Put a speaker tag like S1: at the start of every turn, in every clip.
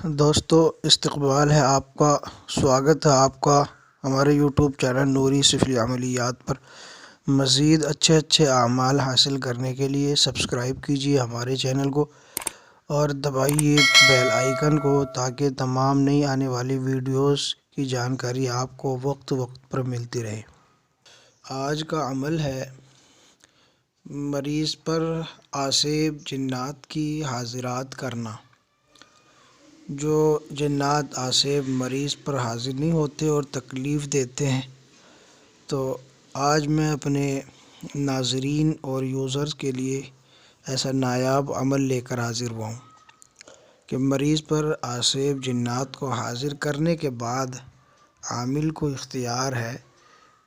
S1: دوستو استقبال ہے آپ کا، سواگت ہے آپ کا ہمارے یوٹیوب چینل نوری سفلی عملیات پر۔ مزید اچھے اعمال حاصل کرنے کے لیے سبسکرائب کیجیے ہمارے چینل کو اور دبائیے بیل آئیکن کو تاکہ تمام نئی آنے والی ویڈیوز کی جانکاری آپ کو وقت پر ملتی رہے۔ آج کا عمل ہے مریض پر آسیب جنات کی حاضرات کرنا۔ جو جنات آسیب مریض پر حاضر نہیں ہوتے اور تکلیف دیتے ہیں، تو آج میں اپنے ناظرین اور یوزرز کے لیے ایسا نایاب عمل لے کر حاضر ہوا ہوں کہ مریض پر آسیب جنات کو حاضر کرنے کے بعد عامل کو اختیار ہے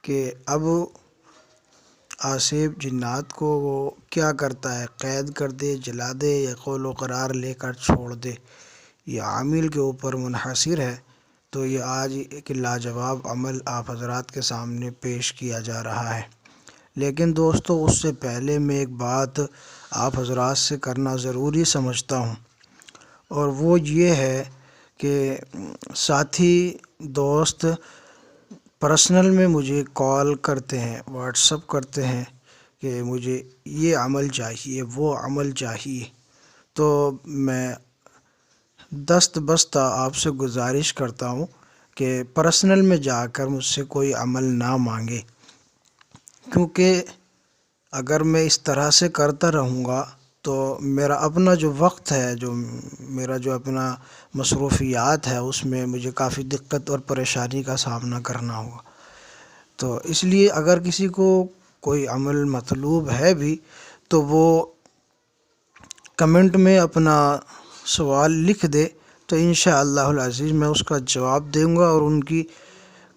S1: کہ اب آسیب جنات کو وہ کیا کرتا ہے، قید کر دے، جلا دے یا قول و قرار لے کر چھوڑ دے۔ یہ عامل کے اوپر منحصر ہے۔ تو یہ آج ایک لاجواب عمل آپ حضرات کے سامنے پیش کیا جا رہا ہے، لیکن دوستو اس سے پہلے میں ایک بات آپ حضرات سے کرنا ضروری سمجھتا ہوں، اور وہ یہ ہے کہ ساتھی دوست پرسنل میں مجھے کال کرتے ہیں، واٹس اپ کرتے ہیں کہ مجھے یہ عمل چاہیے، وہ عمل چاہیے۔ تو میں دست بستہ آپ سے گزارش کرتا ہوں کہ پرسنل میں جا کر مجھ سے کوئی عمل نہ مانگے، کیونکہ اگر میں اس طرح سے کرتا رہوں گا تو میرا اپنا جو وقت ہے، میرا جو اپنا مصروفیات ہے، اس میں مجھے کافی دقت اور پریشانی کا سامنا کرنا ہوگا۔ تو اس لیے اگر کسی کو کوئی عمل مطلوب ہے بھی تو وہ کمنٹ میں اپنا سوال لکھ دے، تو انشاءاللہ العزیز میں اس کا جواب دوں گا، اور ان کی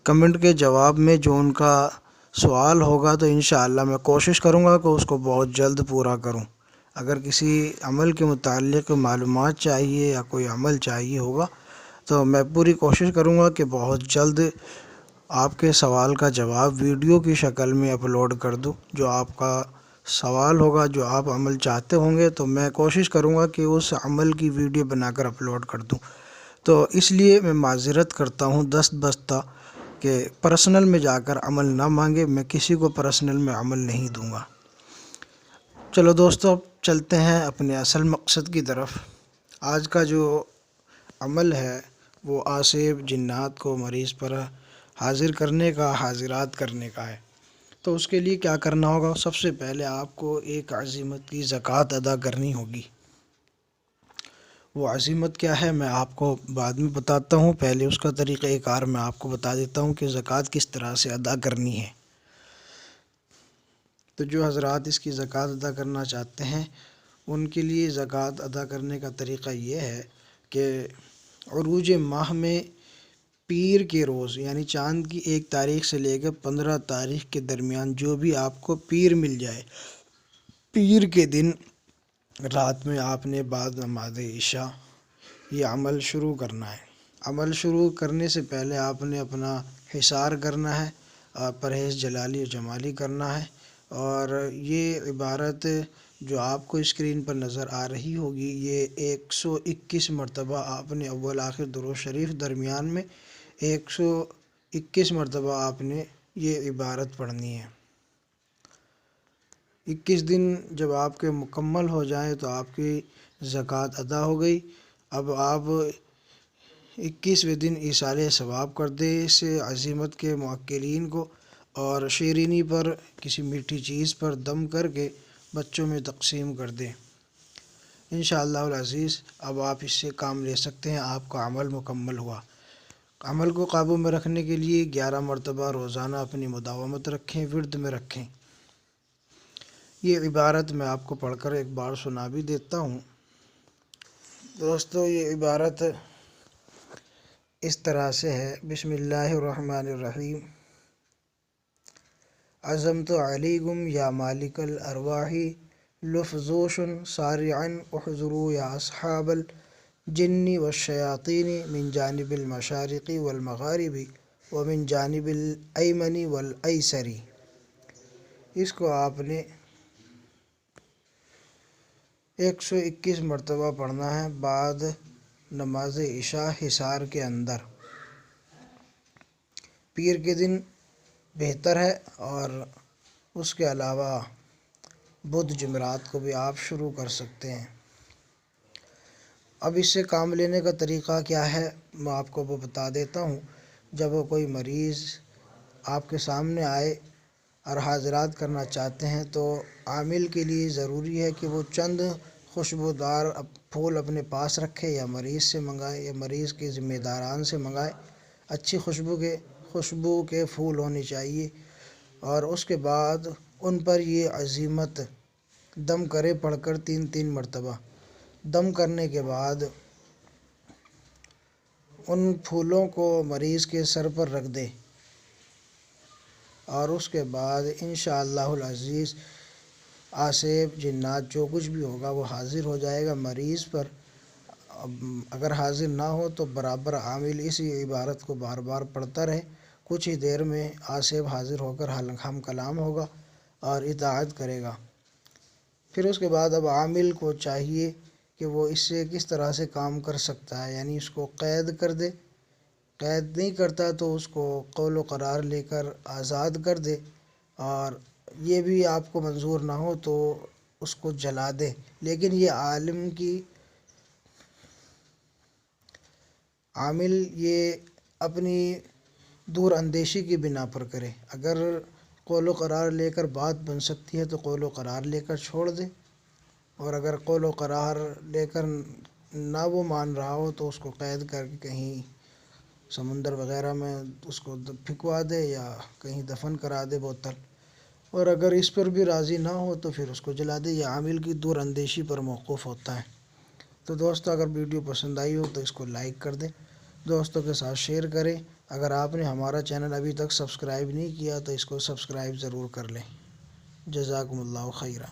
S1: کمنٹ کے جواب میں جو ان کا سوال ہوگا تو انشاءاللہ میں کوشش کروں گا کہ اس کو بہت جلد پورا کروں۔ اگر کسی عمل کے متعلق معلومات چاہیے یا کوئی عمل چاہیے ہوگا تو میں پوری کوشش کروں گا کہ بہت جلد آپ کے سوال کا جواب ویڈیو کی شکل میں اپلوڈ کر دوں۔ جو آپ کا سوال ہوگا، جو آپ عمل چاہتے ہوں گے، تو میں کوشش کروں گا کہ اس عمل کی ویڈیو بنا کر اپلوڈ کر دوں۔ تو اس لیے میں معذرت کرتا ہوں دست بستہ کہ پرسنل میں جا کر عمل نہ مانگے، میں کسی کو پرسنل میں عمل نہیں دوں گا۔ چلو دوستو، اب چلتے ہیں اپنے اصل مقصد کی طرف۔ آج کا جو عمل ہے وہ آسیب جنات کو مریض پر حاضر کرنے کا، حاضرات کرنے کا ہے۔ تو اس کے لیے کیا کرنا ہوگا؟ سب سے پہلے آپ کو ایک عزیمت کی زکوٰۃ ادا کرنی ہوگی۔ وہ عزیمت کیا ہے میں آپ کو بعد میں بتاتا ہوں، پہلے اس کا طریقہ کار میں آپ کو بتا دیتا ہوں کہ زکوٰۃ کس طرح سے ادا کرنی ہے۔ تو جو حضرات اس کی زکوٰۃ ادا کرنا چاہتے ہیں ان کے لیے زکوٰۃ ادا کرنے کا طریقہ یہ ہے کہ عروج ماہ میں پیر کے روز، یعنی چاند کی 1 تاریخ سے لے کر 15 تاریخ کے درمیان جو بھی آپ کو پیر مل جائے، پیر کے دن رات میں آپ نے بعد نماز عشاء یہ عمل شروع کرنا ہے۔ عمل شروع کرنے سے پہلے آپ نے اپنا حصار کرنا ہے، اور پرہیز جلالی و جمالی کرنا ہے، اور یہ عبارت جو آپ کو اسکرین پر نظر آ رہی ہوگی، یہ 121 مرتبہ آپ نے اول آخر درود شریف درمیان میں 121 مرتبہ آپ نے یہ عبارت پڑھنی ہے۔ 21 دن جب آپ کے مکمل ہو جائیں تو آپ کی زکوٰۃ ادا ہو گئی۔ اب آپ 21ویں دن ایصال ثواب کر دیں اس عزیمت کے موکلین کو، اور شیرینی پر، کسی میٹھی چیز پر دم کر کے بچوں میں تقسیم کر دیں۔ انشاءاللہ العزیز اب آپ اس سے کام لے سکتے ہیں، آپ کا عمل مکمل ہوا۔ عمل کو قابو میں رکھنے کے لیے 11 مرتبہ روزانہ اپنی مداومت رکھیں، ورد میں رکھیں۔ یہ عبارت میں آپ کو پڑھ کر ایک بار سنا بھی دیتا ہوں۔ دوستو یہ عبارت اس طرح سے ہے: بسم اللہ الرحمن الرحیم، عزمت علیکم یا مالک الارواح لفظوش سارعا احضروا یا اصحاب الجن والشیاطین من جانب المشارق والمغارب ومن جانب الایمن والایسر۔ اس کو آپ نے 121 مرتبہ پڑھنا ہے۔ بعد نماز عشاء حصار کے اندر پیر کے دن بہتر ہے، اور اس کے علاوہ بدھ جمعرات کو بھی آپ شروع کر سکتے ہیں۔ اب اس سے کام لینے کا طریقہ کیا ہے میں آپ کو وہ بتا دیتا ہوں۔ جب کوئی مریض آپ کے سامنے آئے اور حاضرات کرنا چاہتے ہیں تو عامل کے لیے ضروری ہے کہ وہ چند خوشبودار پھول اپنے پاس رکھے، یا مریض سے منگائے یا مریض کے ذمہ داران سے منگائے۔ اچھی خوشبو کے پھول ہونے چاہیے، اور اس کے بعد ان پر یہ عزیمت دم کرے پڑھ کر 3 مرتبہ۔ دم کرنے کے بعد ان پھولوں کو مریض کے سر پر رکھ دے، اور اس کے بعد انشاءاللہ العزیز آسیب جنات جو کچھ بھی ہوگا وہ حاضر ہو جائے گا مریض پر۔ اگر حاضر نہ ہو تو برابر عامل اسی عبارت کو بار بار پڑھتا رہے، کچھ ہی دیر میں آسیب حاضر ہو کر ہم کلام ہوگا اور اطاعت کرے گا۔ پھر اس کے بعد اب عامل کو چاہیے کہ وہ اس سے کس طرح سے کام کر سکتا ہے، یعنی اس کو قید کر دے۔ قید نہیں کرتا تو اس کو قول و قرار لے کر آزاد کر دے، اور یہ بھی آپ کو منظور نہ ہو تو اس کو جلا دے۔ لیکن یہ عامل یہ اپنی دور اندیشی کی بنا پر کرے۔ اگر قول و قرار لے کر بات بن سکتی ہے تو قول و قرار لے کر چھوڑ دے، اور اگر قول و قرار لے کر نہ وہ مان رہا ہو تو اس کو قید کر کے کہیں سمندر وغیرہ میں اس کو پھینکوا دے یا کہیں دفن کرا دے بوتل، اور اگر اس پر بھی راضی نہ ہو تو پھر اس کو جلا دے۔ یہ عامل کی دور اندیشی پر موقوف ہوتا ہے۔ تو دوستو، اگر ویڈیو پسند آئی ہو تو اس کو لائک کر دیں، دوستوں کے ساتھ شیئر کریں۔ اگر آپ نے ہمارا چینل ابھی تک سبسکرائب نہیں کیا تو اس کو سبسکرائب ضرور کر لیں۔ جزاکم اللہ خیرہ۔